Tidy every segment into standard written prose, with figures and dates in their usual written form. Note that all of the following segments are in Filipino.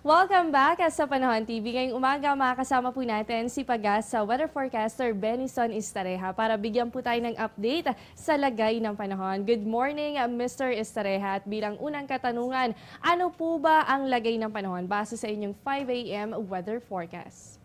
Welcome back sa Panahon TV. Ngayong umaga makakasama po natin si Pag-asa weather forecaster Benison Estareja para bigyan po tayo ng update sa lagay ng panahon. Good morning, Mr. Estareja. At bilang unang katanungan, ano po ba ang lagay ng panahon base sa inyong 5 a.m. weather forecast?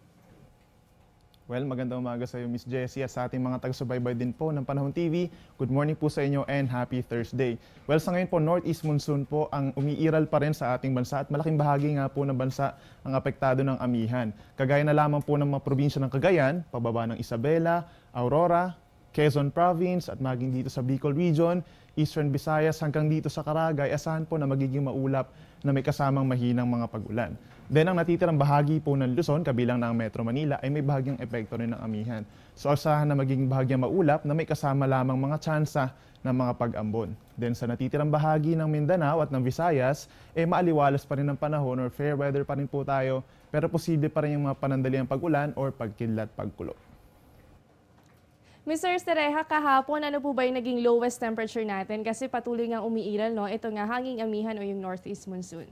Well, magandang umaga sa iyo, Miss Jessie, at sa ating mga taga-subaybay din po ng Panahon TV. Good morning po sa inyo and happy Thursday. Well, sa ngayon po, northeast monsoon po ang umiiral pa rin sa ating bansa at malaking bahagi nga po ng bansa ang apektado ng amihan. Kagaya na lamang po ng mga probinsya ng Cagayan, pababa ng Isabela, Aurora, Quezon Province at maging dito sa Bicol Region, Eastern Visayas hanggang dito sa Caragay, asahan po na magiging maulap na may kasamang mahinang mga pag-ulan. Then ang natitirang bahagi po ng Luzon, kabilang ng Metro Manila, ay may bahagyang epekto rin ng amihan. So asahan na magiging bahagyang maulap na may kasama lamang mga tsansa ng mga pag-ambon. Then sa natitirang bahagi ng Mindanao at ng Visayas, maaliwalas pa rin ang panahon or fair weather pa rin po tayo, pero posible pa rin yung mga panandaliang pag-ulan or pagkidlat pagkulo. Mr. Estareja, kahapon ano po ba yung naging lowest temperature natin? Kasi patuloy nga umiiral, no? Ito nga hanging amihan o yung northeast monsoon.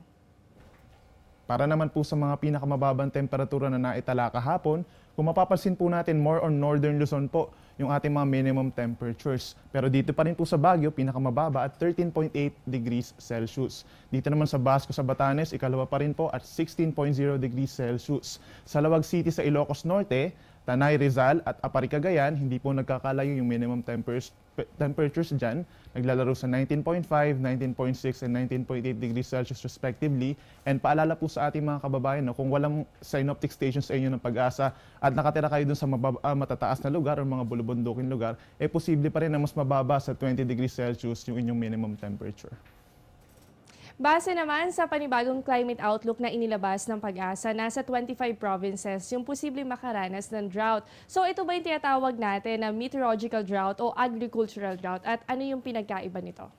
Para naman po sa mga pinakamababang temperatura na naitala kahapon, kung mapapansin po natin more on northern Luzon po yung ating mga minimum temperatures. Pero dito pa rin po sa Baguio, pinakamababa at 13.8 degrees Celsius. Dito naman sa Basco sa Batanes, ikalawa pa rin po at 16.0 degrees Celsius. Sa Lawag City sa Ilocos Norte, Tanay, Rizal at Apari, Cagayan, hindi po nagkakalayo yung minimum temperatures dyan. Naglalaro sa 19.5, 19.6 and 19.8 degrees Celsius respectively. And paalala po sa ating mga kababayan, no, kung walang synoptic stations sa inyo ng Pag-asa at nakatira kayo dun sa matataas na lugar o mga bulubundukin lugar, posible pa rin na mas mababa sa 20 degrees Celsius yung inyong minimum temperature. Base naman sa panibagong climate outlook na inilabas ng Pag-asa, nasa 25 provinces yung posibleng makaranas ng drought. So ito ba yung tinatawag natin na meteorological drought o agricultural drought at ano yung pinagkaiba nito?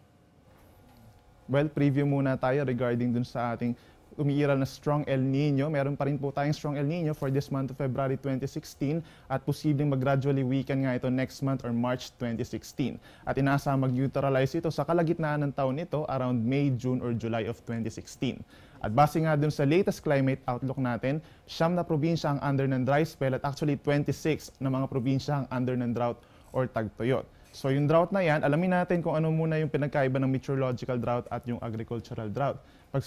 Well, preview muna tayo regarding dun sa ating umiiral na strong El Nino. Meron pa rin po tayong strong El Nino for this month of February 2016 at posibleng mag-gradually weaken nga ito next month or March 2016. At inaasahang mag-neutralize ito sa kalagitnaan ng taon nito around May, June or July of 2016. At base nga dun sa latest climate outlook natin, 9 na probinsya ang under ng dry spell at actually 26 na mga probinsya ang under ng drought or tagtuyot. So yung drought na yan, alamin natin kung ano muna yung pinagkaiba ng meteorological drought at yung agricultural drought. Pag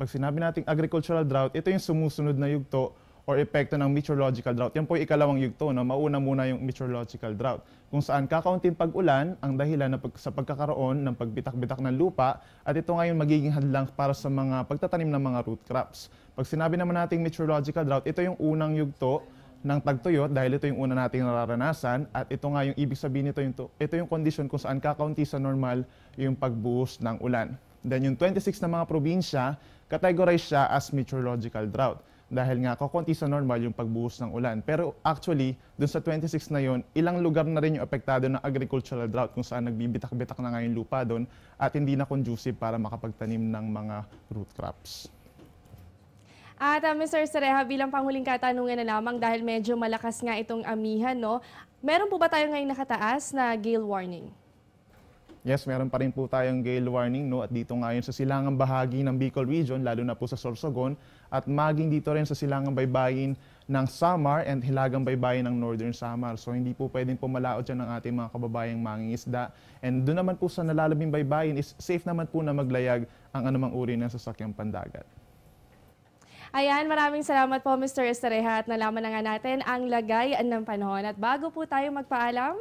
sinabi nating agricultural drought, ito yung sumusunod na yugto or epekto ng meteorological drought. Yan po yung ikalawang yugto, no? Mauna muna yung meteorological drought. Kung saan kakaunting pag-ulan ang dahilan sa pagkakaroon ng pagbitak-bitak ng lupa at ito ngayon magiging hadlang para sa mga pagtatanim ng mga root crops. Pag sinabi naman nating meteorological drought, ito yung unang yugto ng tagtuyot dahil ito yung una nating nararanasan at ito nga yung ibig sabihin nito, ito yung kondisyon kung saan kakaunti sa normal yung pagbuhos ng ulan. Then yung 26 na mga probinsya, categorize siya as meteorological drought dahil nga kakaunti sa normal yung pagbuhos ng ulan. Pero actually, dun sa 26 na yon, ilang lugar na rin yung apektado ng agricultural drought kung saan nagbibitak-bitak na nga yung lupa doon at hindi na conducive para makapagtanim ng mga root crops. At Mr. Estareja, bilang panghuling katanungan na lamang dahil medyo malakas nga itong amihan, no? Meron po ba tayo ngayon nakataas na gale warning? Yes, meron pa rin po tayong gale warning, no? At dito ngayon sa silangang bahagi ng Bicol Region, lalo na po sa Sorsogon, at maging dito rin sa silangang baybayin ng Samar and hilagang baybayin ng Northern Samar. So hindi po pwedeng pumalaot dyan ng ating mga kababayang mangingisda. And doon naman po sa nalalabing baybayin is safe naman po na maglayag ang anumang uri ng sasakyang pandagat. Ayan, maraming salamat po Mr. Estareja at nalaman na nga natin ang lagay ng panahon. At bago po tayo magpaalam,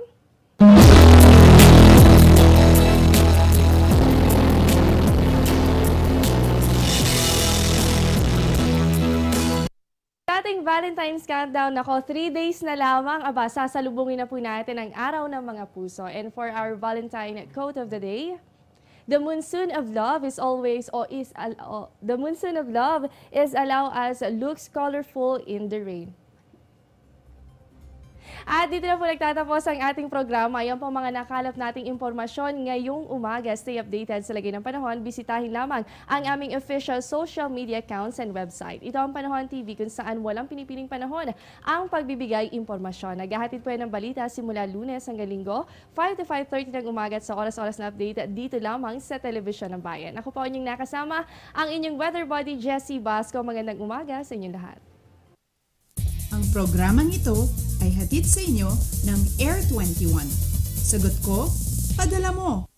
ating Valentine's Countdown, nako 3 days na lamang, sasalubungin na po natin ang araw ng mga puso. And for our Valentine quote of the day, the monsoon of love is allow us looks colorful in the rain. At dito na po nagtatapos ang ating programa. Ayan po mga nakalap nating impormasyon ngayong umaga. Stay updated sa lagay ng panahon. Bisitahin lamang ang aming official social media accounts and website. Ito ang Panahon TV kung saan walang pinipiling panahon ang pagbibigay impormasyon. Naghahatid po yan ng balita simula Lunes hanggang Linggo, 5 to 5:30 ng umaga at sa oras-oras na update dito lamang sa Telebisyon ng Bayan. Ako po inyong nakasama, ang inyong weather body, Jessie Basco. Magandang umaga sa inyong lahat. Ang programang ito ay hatid sa inyo ng Air 21. Sagot ko, padala mo.